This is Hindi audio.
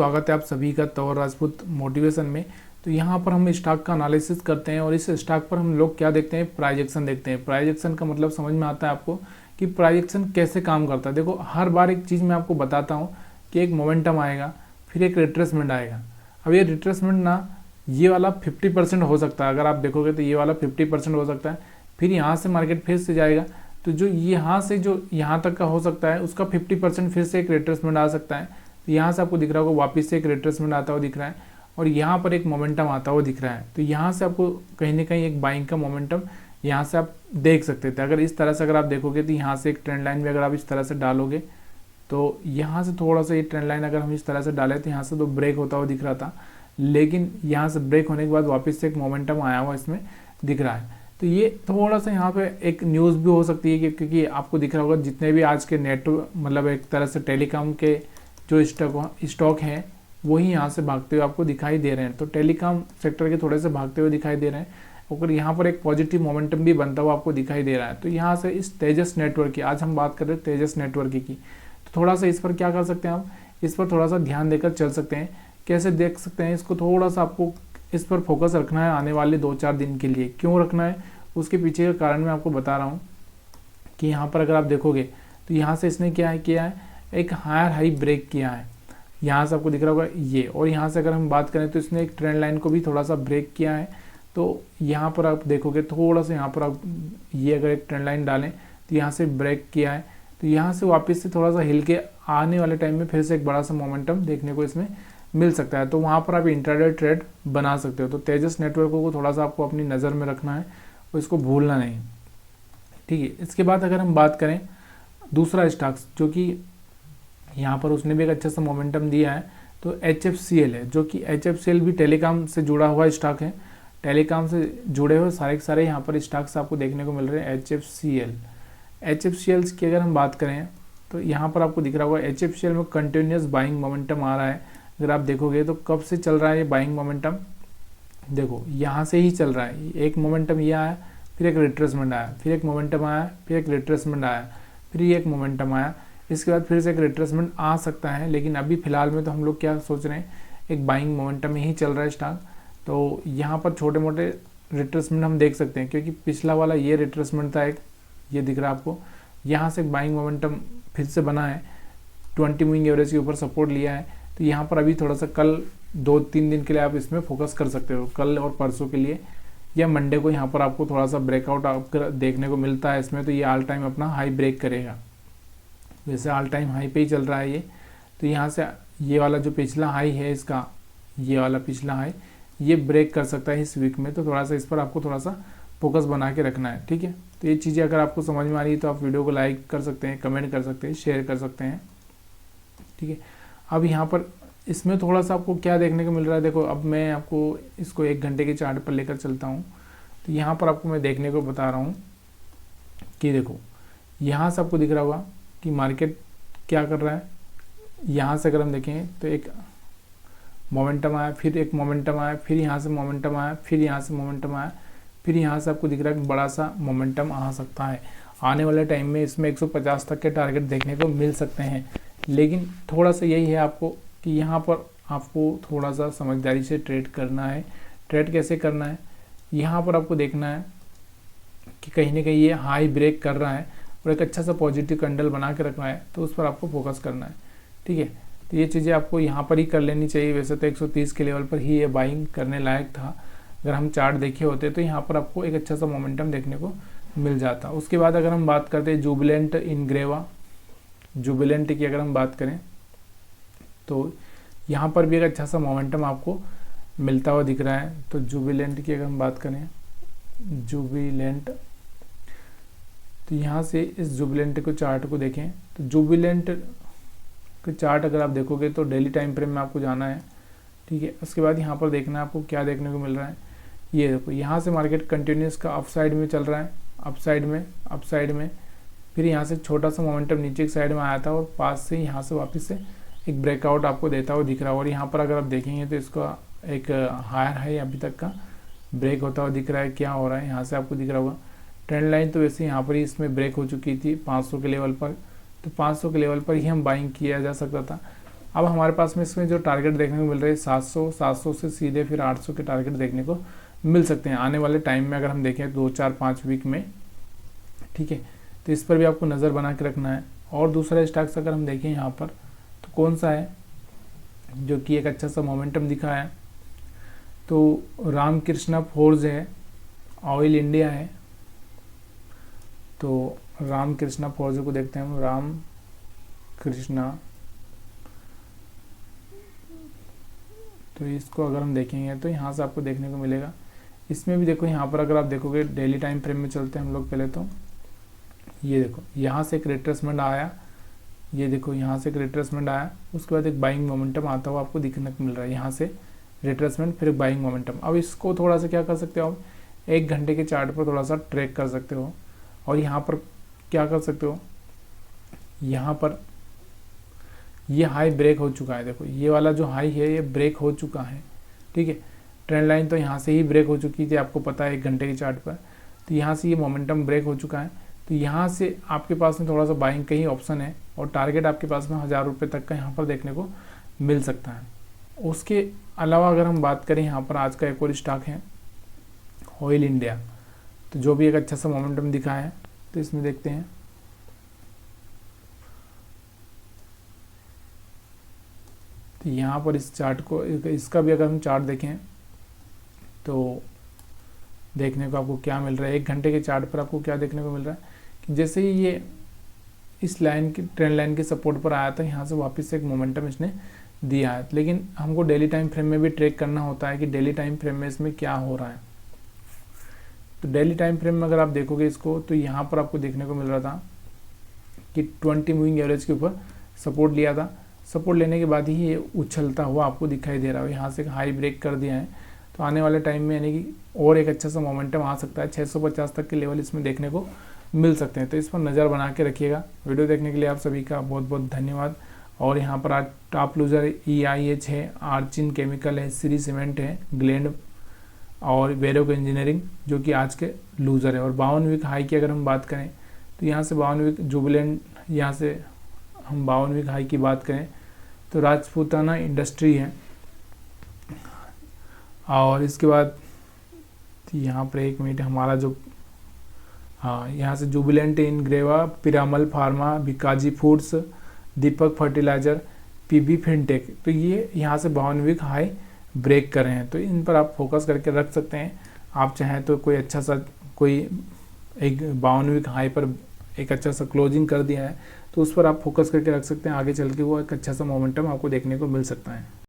स्वागत है आप सभी का तौर राजपूत मोटिवेशन में। तो यहाँ पर हम स्टॉक का एनालिसिस करते हैं और इस स्टॉक पर हम लोग क्या देखते हैं, प्राइस एक्शन देखते हैं। प्राइस एक्शन का मतलब समझ में आता है आपको कि प्राइस एक्शन कैसे काम करता है। देखो हर बार एक चीज़ मैं आपको बताता हूँ कि एक मोमेंटम आएगा, फिर एक रिट्रेसमेंट आएगा। अब ये रिट्रेसमेंट ना ये वाला 50% हो सकता है, अगर आप देखोगे तो ये वाला 50% हो सकता है। फिर यहाँ से मार्केट फिर से जाएगा तो जो यहाँ से जो यहाँ तक का हो सकता है उसका 50% फिर से एक रिट्रेसमेंट आ सकता है। तो यहाँ से आपको दिख रहा होगा वापस से एक रिट्रेसमेंट आता हुआ दिख रहा है और यहाँ पर एक मोमेंटम आता हुआ दिख रहा है। तो यहाँ से आपको कहीं ना कहीं एक बाइंग का मोमेंटम यहाँ से आप देख सकते थे। अगर इस तरह से अगर आप देखोगे तो यहाँ से एक ट्रेंड लाइन भी अगर आप इस तरह से डालोगे तो यहाँ से थोड़ा सा ये ट्रेंड लाइन अगर हम इस तरह से डालें तो यहाँ से तो ब्रेक होता हुआ दिख रहा था, लेकिन यहाँ से ब्रेक होने के बाद वापस से एक मोमेंटम आया हुआ इसमें दिख रहा है। तो ये थोड़ा सा यहाँ पे एक न्यूज़ भी हो सकती है क्योंकि आपको दिख रहा होगा जितने भी आज के नेट मतलब एक तरह से टेलीकॉम के जो स्टॉक हैं वही यहाँ से भागते हुए आपको दिखाई दे रहे हैं। तो टेलीकॉम सेक्टर के थोड़े से भागते हुए दिखाई दे रहे हैं और यहाँ पर एक पॉजिटिव मोमेंटम भी बनता हुआ आपको दिखाई दे रहा है। तो यहाँ से इस तेजस नेटवर्क की आज हम बात कर रहे हैं, तेजस नेटवर्क की। तो थोड़ा सा इस पर क्या कर सकते हैं आप, इस पर थोड़ा सा ध्यान देकर चल सकते हैं। कैसे देख सकते हैं इसको, थोड़ा सा आपको इस पर फोकस रखना है आने वाले 2-4 दिन के लिए। क्यों रखना है उसके पीछे का कारण मैं आपको बता रहा हूँ कि यहाँ पर अगर आप देखोगे तो यहाँ से इसने क्या किया है, एक हायर हाई ब्रेक किया है। यहाँ से आपको दिख रहा होगा ये, और यहाँ से अगर हम बात करें तो इसने एक ट्रेंड लाइन को भी थोड़ा सा ब्रेक किया है। तो यहाँ पर आप देखोगे थोड़ा सा यहाँ पर आप ये अगर एक ट्रेंड लाइन डालें तो यहाँ से ब्रेक किया है। तो यहाँ से वापस से थोड़ा सा हिल के आने वाले टाइम में फिर से एक बड़ा सा मोमेंटम देखने को इसमें मिल सकता है। तो वहाँ पर आप इंट्राडे ट्रेड बना सकते हो। तो तेजस नेटवर्क को थोड़ा सा आपको अपनी नज़र में रखना है और इसको भूलना नहीं, ठीक है। इसके बाद अगर हम बात करें दूसरा स्टॉक्स जो कि यहाँ पर उसने भी एक अच्छा सा मोमेंटम दिया है, तो HFCL है, जो कि HFCL भी टेलीकॉम से जुड़ा हुआ स्टॉक है। टेलीकॉम से जुड़े हुए सारे के सारे यहाँ पर स्टॉक्स आपको देखने को मिल रहे हैं। HFCL की अगर हम बात करें तो यहाँ पर आपको दिख रहा होगा HFCL में कंटिन्यूस बाइंग मोमेंटम आ रहा है। अगर आप देखोगे तो कब से चल रहा है ये बाइंग मोमेंटम, देखो यहाँ से ही चल रहा है। एक मोमेंटम ये आया, फिर एक रिट्रेसमेंट आया, फिर एक मोमेंटम आया, फिर एक रिट्रेसमेंट आया, फिर ये एक मोमेंटम आया, इसके बाद फिर से एक रिट्रेसमेंट आ सकता है। लेकिन अभी फिलहाल में तो हम लोग क्या सोच रहे हैं, एक बाइंग मोमेंटम में ही चल रहा है स्टॉक। तो यहाँ पर छोटे मोटे रिट्रेसमेंट हम देख सकते हैं क्योंकि पिछला वाला ये रिट्रेसमेंट था, एक ये दिख रहा है आपको। यहाँ से एक बाइंग मोमेंटम फिर से बना है, 20 मूविंग एवरेज के ऊपर सपोर्ट लिया है। तो यहाँ पर अभी थोड़ा सा कल 2-3 दिन के लिए आप इसमें फोकस कर सकते हो, कल और परसों के लिए या मंडे को यहाँ पर आपको थोड़ा सा ब्रेकआउट अगर देखने को मिलता है इसमें तो ये ऑल टाइम अपना हाई ब्रेक करेगा। वैसे ऑल टाइम हाई पे ही चल रहा है ये। तो यहाँ से ये वाला जो पिछला हाई है इसका, ये वाला पिछला हाई ये ब्रेक कर सकता है इस वीक में। तो थोड़ा सा इस पर आपको थोड़ा सा फोकस बना के रखना है, ठीक है। तो ये चीज़ें अगर आपको समझ में आ रही है तो आप वीडियो को लाइक कर सकते हैं, कमेंट कर सकते हैं, शेयर कर सकते हैं, ठीक है। अब यहाँ पर इसमें थोड़ा सा आपको क्या देखने को मिल रहा है, देखो अब मैं आपको इसको 1 घंटे के चार्ट पर लेकर चलता हूँ। तो यहाँ पर आपको मैं देखने को बता रहा हूँ कि देखो यहाँ से आपको दिख रहा होगा कि मार्केट क्या कर रहा है। यहाँ से अगर हम देखें तो एक मोमेंटम आया, फिर एक मोमेंटम आया, फिर यहाँ से मोमेंटम आया, फिर यहाँ से मोमेंटम आया, फिर यहाँ से आपको दिख रहा है कि बड़ा सा मोमेंटम आ सकता है। आने वाले टाइम में इसमें 150 तक के टारगेट देखने को मिल सकते हैं। लेकिन थोड़ा सा यही है आपको कि यहाँ पर आपको थोड़ा सा समझदारी से ट्रेड करना है। ट्रेड कैसे करना है, यहाँ पर आपको देखना है कि कहीं ना कहीं ये हाई ब्रेक कर रहा है और एक अच्छा सा पॉजिटिव कैंडल बना के रखना है, तो उस पर आपको फोकस करना है, ठीक है। तो ये चीज़ें आपको यहाँ पर ही कर लेनी चाहिए। वैसे तो 130 के लेवल पर ही ये बाइंग करने लायक था, अगर हम चार्ट देखे होते तो यहाँ पर आपको एक अच्छा सा मोमेंटम देखने को मिल जाता। उसके बाद अगर हम बात करते हैं जुबिलेंट इनग्रेवा, जुबिलेंट की अगर हम बात करें तो यहाँ पर भी एक अच्छा सा मोमेंटम आपको मिलता हुआ दिख रहा है। तो जुबिलेंट की अगर हम बात करें, जुबिलेंट, तो यहाँ से इस जुबिलेंट को चार्ट को देखें तो जुबिलेंट के चार्ट अगर आप देखोगे तो डेली टाइम फ्रेम में आपको जाना है, ठीक है। उसके बाद यहाँ पर देखना है आपको क्या देखने को मिल रहा है। ये देखो यहाँ से मार्केट कंटिन्यूस का अपसाइड में चल रहा है, अपसाइड में फिर यहाँ से छोटा सा मोमेंटम नीचे की साइड में आया था और पास से यहाँ से वापस से एक ब्रेकआउट आपको देता हुआ दिख रहा है। और यहाँ पर अगर आप देखेंगे तो इसका एक हायर हाई अभी तक का ब्रेक होता हुआ दिख रहा है। क्या हो रहा है, यहाँ से आपको दिख रहा होगा ट्रेंड लाइन तो वैसे यहाँ पर ही इसमें ब्रेक हो चुकी थी 500 के लेवल पर। तो 500 के लेवल पर ही हम बाइंग किया जा सकता था। अब हमारे पास में इसमें जो टारगेट देखने को मिल रहे हैं 700, 700 से सीधे फिर 800 के टारगेट देखने को मिल सकते हैं आने वाले टाइम में, अगर हम देखें 2, 4, 5 वीक में। ठीक है, तो इस पर भी आपको नज़र बना के रखना है। और दूसरा स्टॉक्स अगर हम देखें यहाँ पर तो कौन सा है जो कि एक अच्छा सा मोमेंटम दिखा है, तो रामकृष्णा फोर्ज है, ऑयल इंडिया है। तो रामकृष्णा फोर्ज को देखते हैं हम, रामकृष्णा, तो इसको अगर हम देखेंगे तो यहाँ से आपको देखने को मिलेगा। इसमें भी देखो यहाँ पर अगर आप देखोगे डेली टाइम फ्रेम में चलते हैं हम लोग पहले, तो ये देखो यहाँ से एक रिट्रेसमेंट आया, ये देखो यहाँ से एक रिट्रेसमेंट आया, उसके बाद एक बाइंग मोमेंटम आता हुआ आपको दिखने को मिल रहा है। यहाँ से रिट्रेसमेंट फिर बाइंग मोमेंटम। अब इसको थोड़ा सा क्या कर सकते हो आप, 1 घंटे के चार्ट पर थोड़ा सा ट्रैक कर सकते हो। और यहाँ पर क्या कर सकते हो, यहाँ पर ये हाई ब्रेक हो चुका है, देखो ये वाला जो हाई है ये ब्रेक हो चुका है। ठीक है, ट्रेंड लाइन तो यहाँ से ही ब्रेक हो चुकी थी, आपको पता है 1 घंटे के चार्ट पर। तो यहाँ से ये मोमेंटम ब्रेक हो चुका है, तो यहाँ से आपके पास में थोड़ा सा बाइंग का ही ऑप्शन है और टारगेट आपके पास में 1000 रुपये तक का यहाँ पर देखने को मिल सकता है। उसके अलावा अगर हम बात करें यहाँ पर आज का एक और स्टॉक है ऑयल इंडिया, तो जो भी एक अच्छा सा मोमेंटम दिखा है, तो इसमें देखते हैं। तो यहाँ पर इस चार्ट को, इसका भी अगर हम चार्ट देखें तो देखने को आपको क्या मिल रहा है, 1 घंटे के चार्ट पर आपको क्या देखने को मिल रहा है कि जैसे ही ये इस लाइन की ट्रेंड लाइन के सपोर्ट पर आया था, यहाँ से वापस से एक मोमेंटम इसने दिया है। लेकिन हमको डेली टाइम फ्रेम में भी ट्रैक करना होता है कि डेली टाइम फ्रेम में इसमें क्या हो रहा है। तो डेली टाइम फ्रेम में अगर आप देखोगे इसको, तो यहाँ पर आपको देखने को मिल रहा था कि 20 मूविंग एवरेज के ऊपर सपोर्ट लिया था। सपोर्ट लेने के बाद ही ये उछलता हुआ आपको दिखाई दे रहा है, यहाँ से हाई ब्रेक कर दिया है। तो आने वाले टाइम में यानी कि और एक अच्छा सा मोमेंटम आ सकता है, 650 तक के लेवल इसमें देखने को मिल सकते हैं। तो इस पर नज़र बना के रखिएगा। वीडियो देखने के लिए आप सभी का बहुत बहुत धन्यवाद। और यहाँ पर आज टॉप लूजर EIH है, आर्चिन केमिकल है, श्री सीमेंट है, ग्लैंड और वेरोक इंजीनियरिंग जो कि आज के लूजर है। और 52 वीक हाई की अगर हम बात करें तो यहाँ से 52 वीक जुबिलेंट, यहाँ से हम 52 वीक हाई की बात करें तो राजपूताना इंडस्ट्री है। और इसके बाद यहाँ पर 1 मिनट हमारा जो, हाँ, यहाँ से जुबिलेंट इनग्रेवा, पिरामल फार्मा, भिकाजी फूड्स, दीपक फर्टिलाइजर, PB फिनटेक, तो ये यहाँ से 52 वीक हाई ब्रेक कर रहे हैं। तो इन पर आप फोकस करके रख सकते हैं। आप चाहें तो कोई अच्छा सा, कोई एक 52 वीक हाई पर एक अच्छा सा क्लोजिंग कर दिया है तो उस पर आप फोकस करके रख सकते हैं। आगे चल के वो एक अच्छा सा मोमेंटम आपको देखने को मिल सकता है।